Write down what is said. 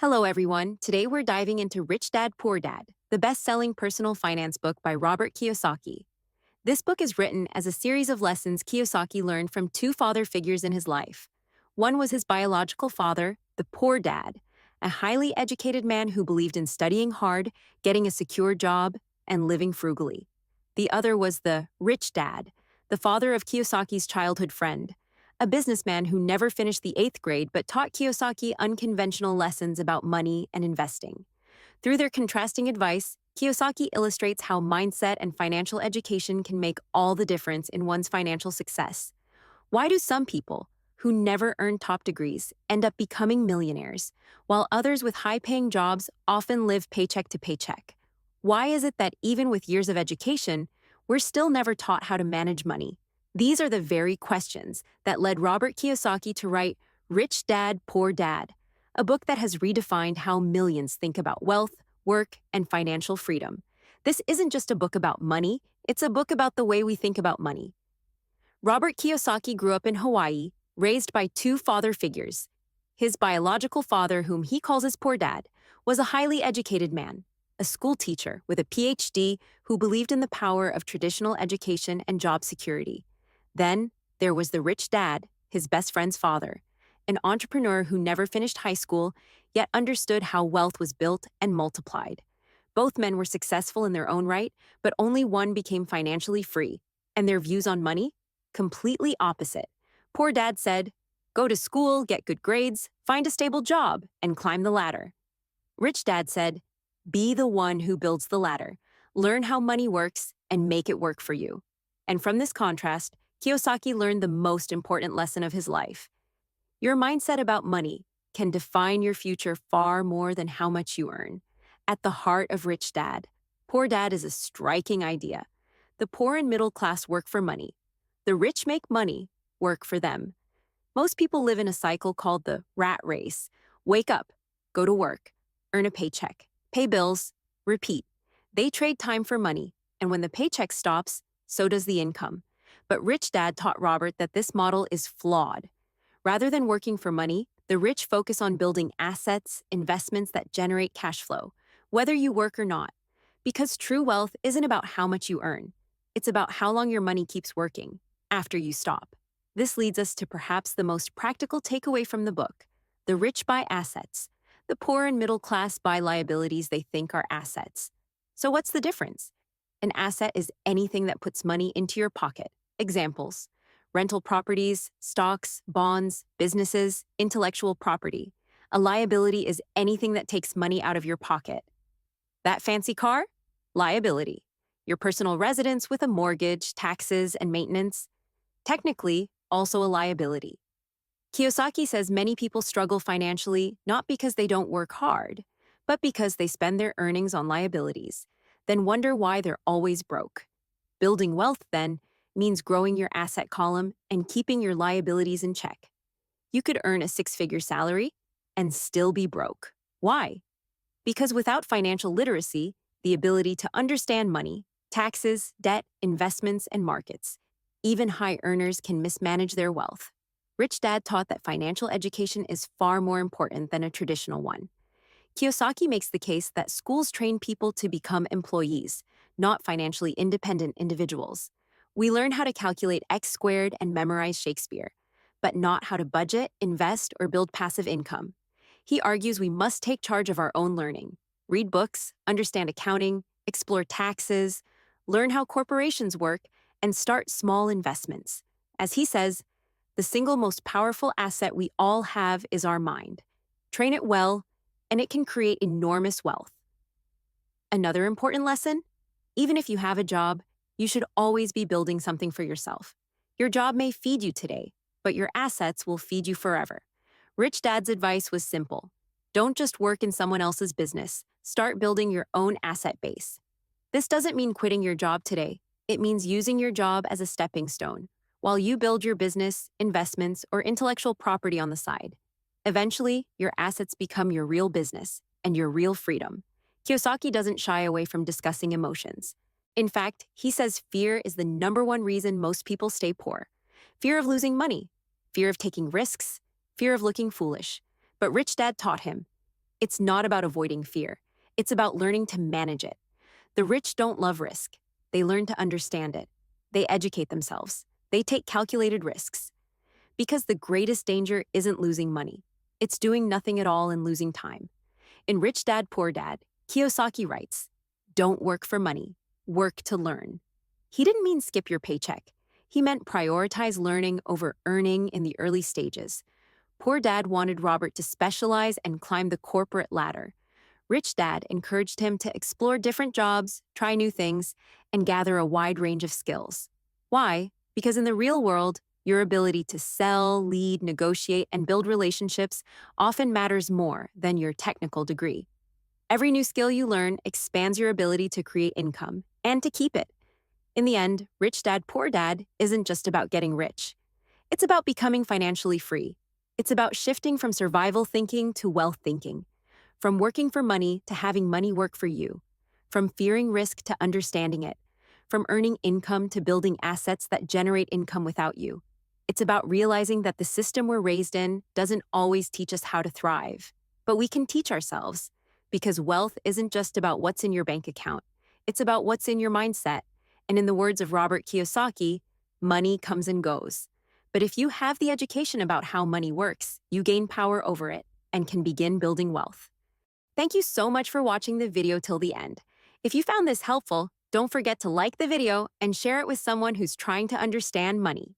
Hello, everyone. Today we're diving into Rich Dad, Poor Dad, the best selling personal finance book by Robert Kiyosaki. This book is written as a series of lessons Kiyosaki learned from two father figures in his life. One was his biological father, the poor dad, a highly educated man who believed in studying hard, getting a secure job, and living frugally. The other was the rich dad, the father of Kiyosaki's childhood friend, a businessman who never finished the eighth grade but taught Kiyosaki unconventional lessons about money and investing. Through their contrasting advice, Kiyosaki illustrates how mindset and financial education can make all the difference in one's financial success. Why do some people, who never earned top degrees, end up becoming millionaires, while others with high paying jobs often live paycheck to paycheck? Why is it that even with years of education, we're still never taught how to manage money? These are the very questions that led Robert Kiyosaki to write Rich Dad, Poor Dad, a book that has redefined how millions think about wealth, work, and financial freedom. This isn't just a book about money, it's a book about the way we think about money. Robert Kiyosaki grew up in Hawaii, raised by two father figures. His biological father, whom he calls his poor dad, was a highly educated man, a school teacher with a PhD who believed in the power of traditional education and job security. Then, there was the rich dad, his best friend's father, an entrepreneur who never finished high school, yet understood how wealth was built and multiplied. Both men were successful in their own right, but only one became financially free, and their views on money? Completely opposite. Poor dad said, "Go to school, get good grades, find a stable job, and climb the ladder." Rich dad said, "Be the one who builds the ladder, learn how money works, and make it work for you." And from this contrast, Kiyosaki learned the most important lesson of his life. Your mindset about money can define your future far more than how much you earn. At the heart of Rich Dad, Poor Dad is a striking idea. The poor and middle class work for money. The rich make money, work for them. Most people live in a cycle called the rat race. Wake up, go to work, earn a paycheck, pay bills, repeat. They trade time for money, and when the paycheck stops, so does the income. But Rich Dad taught Robert that this model is flawed. Rather than working for money, the rich focus on building assets, investments that generate cash flow, whether you work or not. Because true wealth isn't about how much you earn. It's about how long your money keeps working, after you stop. This leads us to perhaps the most practical takeaway from the book. The rich buy assets. The poor and middle class buy liabilities they think are assets. So what's the difference? An asset is anything that puts money into your pocket. Examples: rental properties, stocks, bonds, businesses, intellectual property. A liability is anything that takes money out of your pocket. That fancy car? Liability. Your personal residence with a mortgage, taxes, and maintenance? Technically, also a liability. Kiyosaki says many people struggle financially not because they don't work hard, but because they spend their earnings on liabilities, then wonder why they're always broke. Building wealth, then, means growing your asset column and keeping your liabilities in check. You could earn a six-figure salary and still be broke. Why? Because without financial literacy, the ability to understand money, taxes, debt, investments, and markets, even high earners can mismanage their wealth. Rich Dad taught that financial education is far more important than a traditional one. Kiyosaki makes the case that schools train people to become employees, not financially independent individuals. We learn how to calculate X squared and memorize Shakespeare, but not how to budget, invest, or build passive income. He argues we must take charge of our own learning, read books, understand accounting, explore taxes, learn how corporations work, and start small investments. As he says, the single most powerful asset we all have is our mind. Train it well, and it can create enormous wealth. Another important lesson: even if you have a job, you should always be building something for yourself. Your job may feed you today, but your assets will feed you forever. Rich Dad's advice was simple. Don't just work in someone else's business. Start building your own asset base. This doesn't mean quitting your job today. It means using your job as a stepping stone, while you build your business, investments, or intellectual property on the side. Eventually, your assets become your real business and your real freedom. Kiyosaki doesn't shy away from discussing emotions. In fact, he says fear is the number one reason most people stay poor. Fear of losing money, fear of taking risks, fear of looking foolish. But Rich Dad taught him, It's not about avoiding fear. It's about learning to manage it. The rich don't love risk. They learn to understand it. They educate themselves. They take calculated risks. Because the greatest danger isn't losing money. It's doing nothing at all and losing time. In Rich Dad, Poor Dad, Kiyosaki writes, "Don't work for money. Work to learn." He didn't mean skip your paycheck. He meant prioritize learning over earning in the early stages. Poor Dad wanted Robert to specialize and climb the corporate ladder. Rich Dad encouraged him to explore different jobs, try new things, and gather a wide range of skills. Why? Because in the real world, your ability to sell, lead, negotiate, and build relationships often matters more than your technical degree. Every new skill you learn expands your ability to create income and to keep it. In the end, Rich Dad, Poor Dad isn't just about getting rich. It's about becoming financially free. It's about shifting from survival thinking to wealth thinking, from working for money to having money work for you, from fearing risk to understanding it, from earning income to building assets that generate income without you. It's about realizing that the system we're raised in doesn't always teach us how to thrive, but we can teach ourselves, because wealth isn't just about what's in your bank account. It's about what's in your mindset. And in the words of Robert Kiyosaki, money comes and goes. But if you have the education about how money works, you gain power over it and can begin building wealth. Thank you so much for watching the video till the end. If you found this helpful, don't forget to like the video and share it with someone who's trying to understand money.